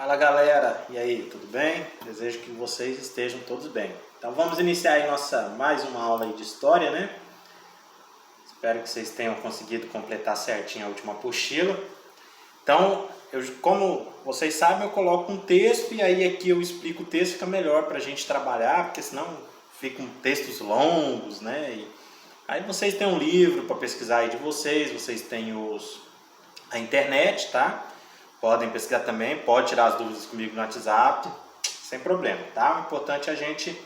Fala galera, e aí, tudo bem? Desejo que vocês estejam todos bem. Então vamos iniciar aí mais uma aula aí de história, né? Espero que vocês tenham conseguido completar certinho a última apostila. Então, como vocês sabem, eu coloco um texto e aí aqui eu explico o texto, fica melhor para a gente trabalhar, porque senão ficam textos longos, né? Aí vocês têm um livro para pesquisar aí de vocês têm a internet, tá? Podem pesquisar também, pode tirar as dúvidas comigo no WhatsApp, sem problema, tá? O importante é a gente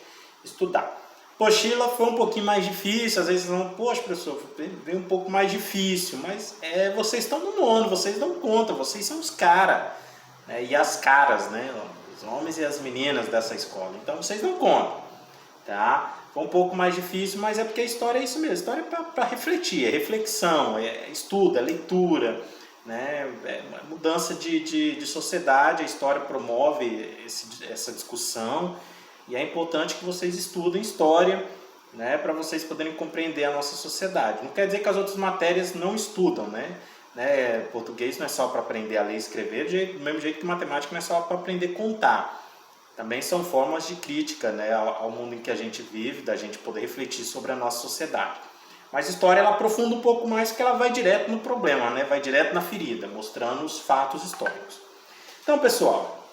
estudar. Apostila foi um pouquinho mais difícil, às vezes vão, poxa professor, veio um pouco mais difícil, mas vocês estão no nono, vocês dão conta, vocês são os caras, né? E as caras, né? Os homens e as meninas dessa escola, então vocês dão conta, tá? Foi um pouco mais difícil, mas é porque a história é isso mesmo, a história é para refletir, é reflexão, é estudo, é leitura, né? Mudança de sociedade, a história promove essa discussão e é importante que vocês estudem história, né? Para vocês poderem compreender a nossa sociedade. Não quer dizer que as outras matérias não estudam, né? Português não é só para aprender a ler e escrever, do mesmo jeito que matemática não é só para aprender a contar. Também são formas de crítica, né, ao mundo em que a gente vive, da gente poder refletir sobre a nossa sociedade. Mas a história ela aprofunda um pouco mais porque ela vai direto no problema, né? Vai direto na ferida, mostrando os fatos históricos. Então, pessoal,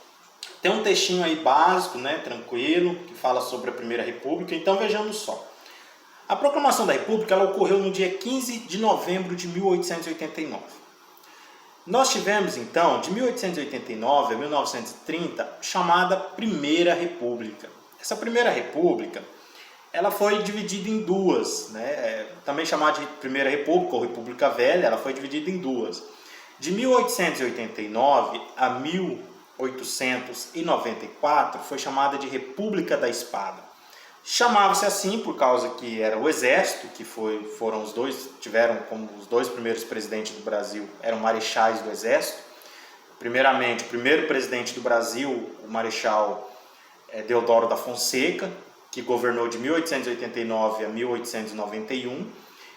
tem um textinho aí básico, né, tranquilo, que fala sobre a Primeira República. Então, vejamos só. A proclamação da República ela ocorreu no dia 15 de novembro de 1889. Nós tivemos, então, de 1889 a 1930, chamada Primeira República. Essa Primeira República ela foi dividida em duas, né? Também chamada de Primeira República ou República Velha, ela foi dividida em duas. De 1889 a 1894 foi chamada de República da Espada. Chamava-se assim por causa que era o exército, que tiveram como os dois primeiros presidentes do Brasil, eram marechais do exército. Primeiramente, o primeiro presidente do Brasil, o marechal Deodoro da Fonseca, que governou de 1889 a 1891,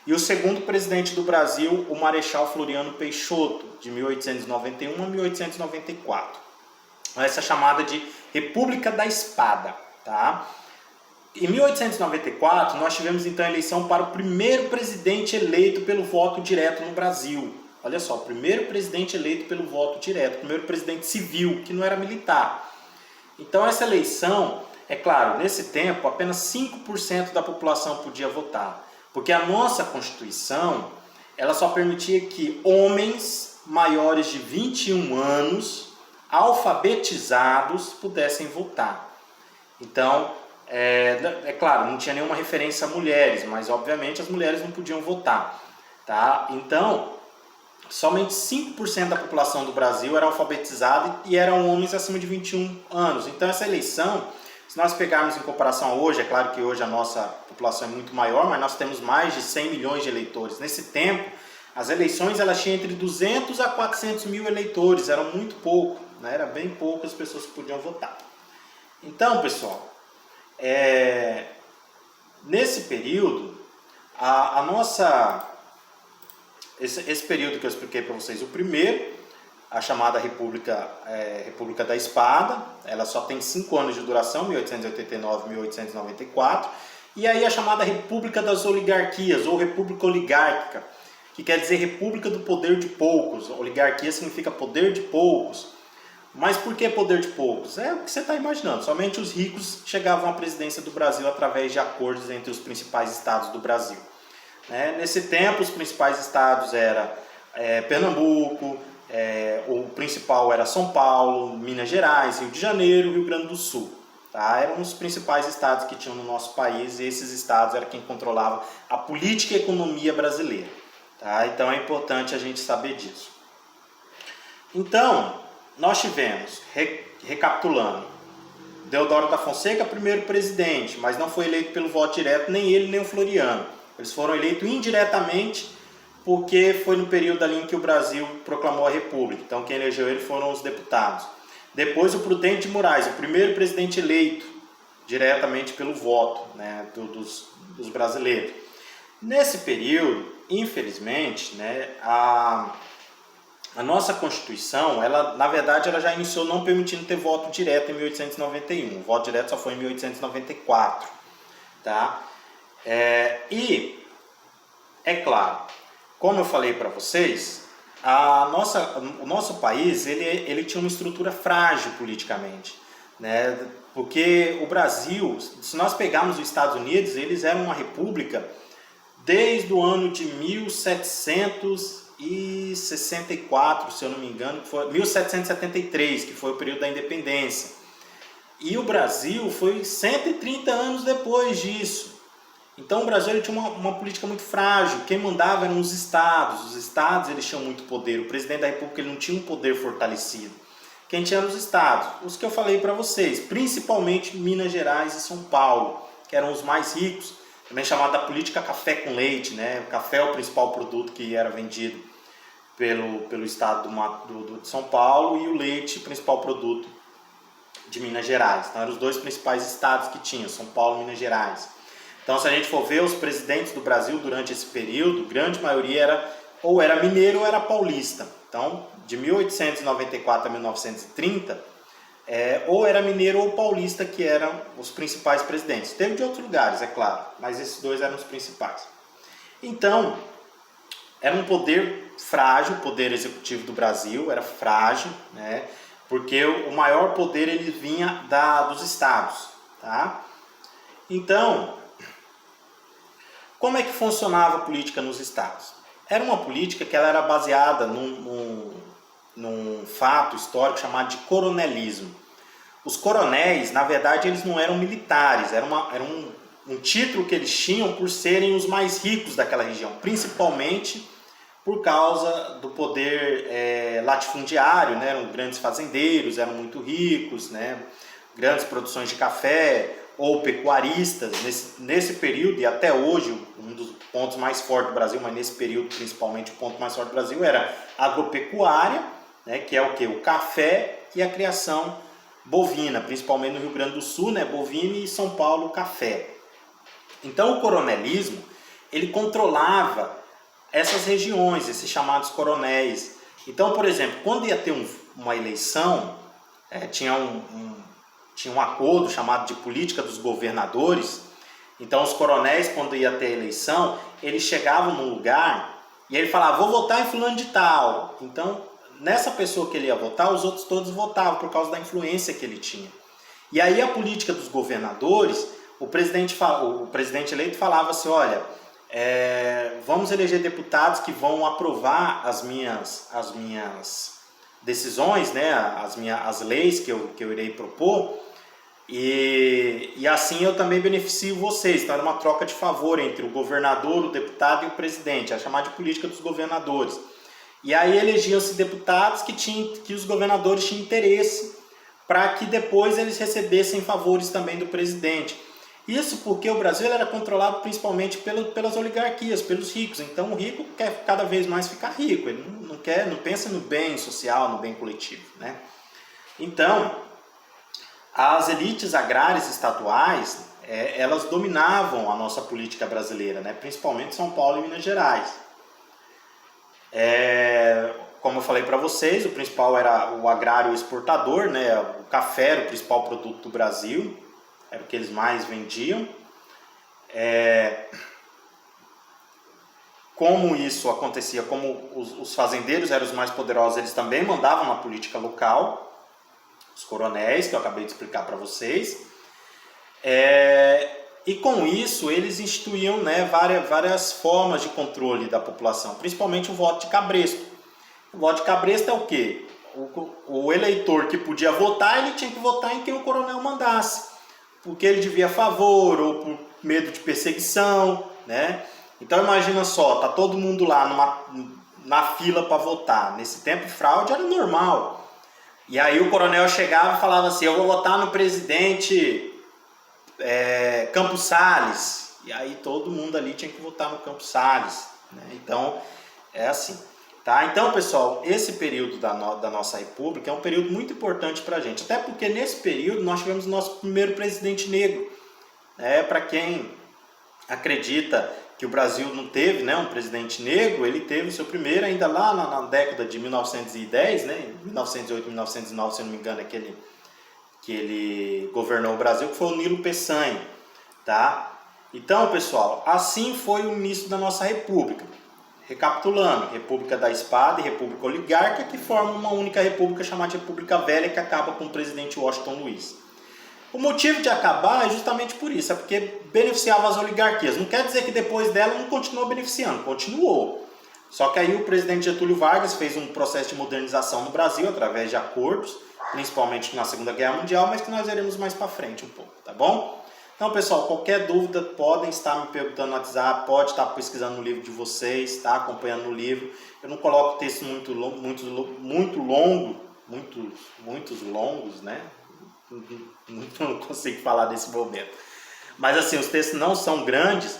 e o segundo presidente do Brasil, o Marechal Floriano Peixoto, de 1891 a 1894. Essa é chamada de República da Espada, tá? Em 1894, nós tivemos então a eleição para o primeiro presidente eleito pelo voto direto no Brasil. Olha só, o primeiro presidente eleito pelo voto direto, o primeiro presidente civil, que não era militar. Então essa eleição, é claro, nesse tempo apenas 5% da população podia votar, porque a nossa Constituição ela só permitia que homens maiores de 21 anos, alfabetizados, pudessem votar. Então, claro, não tinha nenhuma referência a mulheres, mas obviamente as mulheres não podiam votar, tá? Então, somente 5% da população do Brasil era alfabetizada e eram homens acima de 21 anos. Então essa eleição, se nós pegarmos em comparação a hoje, é claro que hoje a nossa população é muito maior, mas nós temos mais de 100 milhões de eleitores. Nesse tempo, as eleições elas tinham entre 200 a 400 mil eleitores, era muito pouco, né? Era bem pouco as pessoas que podiam votar. Então, pessoal, nesse período, esse período que eu expliquei para vocês, o primeiro, a chamada República da Espada, ela só tem 5 anos de duração, 1889 e 1894, e aí a chamada República das Oligarquias, ou República Oligárquica, que quer dizer República do Poder de Poucos. Oligarquia significa poder de poucos. Mas por que poder de poucos? É o que você está imaginando. Somente os ricos chegavam à presidência do Brasil através de acordos entre os principais estados do Brasil. Nesse tempo, os principais estados eram Pernambuco, o principal era São Paulo, Minas Gerais, Rio de Janeiro e Rio Grande do Sul. Tá? Eram os principais estados que tinham no nosso país e esses estados eram quem controlava a política e a economia brasileira. Tá? Então é importante a gente saber disso. Então, nós tivemos, recapitulando, Deodoro da Fonseca, primeiro presidente, mas não foi eleito pelo voto direto, nem ele nem o Floriano. Eles foram eleitos indiretamente porque foi no período ali em que o Brasil proclamou a República. Então quem elegeu ele foram os deputados. Depois o Prudente de Moraes, o primeiro presidente eleito diretamente pelo voto, né, dos brasileiros. Nesse período, infelizmente, né, a nossa Constituição, ela, na verdade, ela já iniciou não permitindo ter voto direto em 1891. O voto direto só foi em 1894. Tá? E, é claro, como eu falei para vocês, o nosso país ele tinha uma estrutura frágil politicamente. Né? Porque o Brasil, se nós pegarmos os Estados Unidos, eles eram uma república desde o ano de 1764, se eu não me engano, foi 1773, que foi o período da independência. E o Brasil foi 130 anos depois disso. Então o Brasil ele tinha uma política muito frágil. Quem mandava eram os estados. Os estados eles tinham muito poder. O presidente da república ele não tinha um poder fortalecido. Quem tinha eram os estados. Os que eu falei para vocês, principalmente Minas Gerais e São Paulo, que eram os mais ricos. Também chamada política café com leite, né? O café é o principal produto que era vendido pelo estado de São Paulo, e o leite, principal produto de Minas Gerais. Então eram os dois principais estados que tinha, São Paulo e Minas Gerais. Então se a gente for ver os presidentes do Brasil durante esse período, grande maioria era mineiro ou era paulista. Então de 1894 a 1930, ou era mineiro ou paulista que eram os principais presidentes. Teve de outros lugares, é claro, mas esses dois eram os principais. Então, era um poder frágil, o poder executivo do Brasil era frágil, né? Porque o maior poder ele vinha dos estados. Tá? Então, como é que funcionava a política nos estados? Era uma política que ela era baseada num fato histórico chamado de coronelismo. Os coronéis, na verdade, eles não eram militares, era um título que eles tinham por serem os mais ricos daquela região, principalmente por causa do poder latifundiário, né? Eram grandes fazendeiros, eram muito ricos, né? Grandes produções de café, ou pecuaristas. Nesse período, e até hoje, um dos pontos mais fortes do Brasil, mas nesse período principalmente o ponto mais forte do Brasil era a agropecuária, né? Que é o quê? O café e a criação bovina, principalmente no Rio Grande do Sul, né? Bovina, e São Paulo, café. Então o coronelismo, ele controlava essas regiões, esses chamados coronéis. Então, por exemplo, quando ia ter uma eleição, tinha um acordo chamado de política dos governadores. Então os coronéis, quando ia ter eleição, eles chegavam num lugar e ele falava: vou votar em fulano de tal. Então, nessa pessoa que ele ia votar, os outros todos votavam por causa da influência que ele tinha. E aí a política dos governadores, o presidente eleito falava assim: olha, vamos eleger deputados que vão aprovar as minhas decisões, né, as leis que eu irei propor, e assim eu também beneficio vocês. Então era uma troca de favor entre o governador, o deputado e o presidente, era chamada de política dos governadores. E aí elegiam-se deputados que os governadores tinham interesse para que depois eles recebessem favores também do presidente. Isso porque o Brasil era controlado principalmente pelas oligarquias, pelos ricos. Então o rico quer cada vez mais ficar rico, ele não pensa no bem social, no bem coletivo, né? Então, as elites agrárias estaduais, elas dominavam a nossa política brasileira, né? Principalmente São Paulo e Minas Gerais. Como eu falei para vocês, o principal era o agrário exportador, né? O café era o principal produto do Brasil, era o que eles mais vendiam. Como isso acontecia, como os fazendeiros eram os mais poderosos, eles também mandavam na política local, os coronéis, que eu acabei de explicar para vocês. E com isso eles instituíam, né, várias formas de controle da população, principalmente o voto de cabresto. O voto de cabresto é o quê? O eleitor que podia votar, ele tinha que votar em quem o coronel mandasse, porque ele devia favor ou por medo de perseguição, né? Então imagina só, tá todo mundo lá na fila para votar. Nesse tempo fraude era normal. E aí o coronel chegava e falava assim: eu vou votar no presidente Campos Salles. E aí todo mundo ali tinha que votar no Campos Salles, né? Então é assim. Tá? Então, pessoal, esse período da nossa república é um período muito importante para a gente. Até porque nesse período nós tivemos o nosso primeiro presidente negro. Para quem acredita que o Brasil não teve, né, um presidente negro. Ele teve o seu primeiro ainda lá na década de 1910, né, 1908, 1909, se eu não me engano, é que ele governou o Brasil, que foi o Nilo Peçanha, tá? Então, pessoal, assim foi o início da nossa república. Recapitulando, República da Espada e República Oligárquica, que formam uma única república chamada de República Velha, que acaba com o presidente Washington Luiz. O motivo de acabar é justamente por isso, é porque beneficiava as oligarquias. Não quer dizer que depois dela não continuou beneficiando, continuou. Só que aí o presidente Getúlio Vargas fez um processo de modernização no Brasil através de acordos, principalmente na Segunda Guerra Mundial, mas que nós veremos mais para frente um pouco, tá bom? Então, pessoal, qualquer dúvida podem estar me perguntando no WhatsApp, pode estar pesquisando no livro de vocês, tá? Acompanhando no livro. Eu não coloco texto muito longo, muitos longos, né? Não consigo falar nesse momento. Mas assim, os textos não são grandes,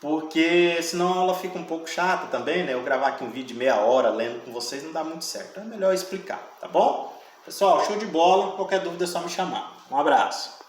porque senão a aula fica um pouco chata também, né? Eu gravar aqui um vídeo de meia hora lendo com vocês não dá muito certo. É melhor explicar, tá bom? Pessoal, show de bola. Qualquer dúvida é só me chamar. Um abraço.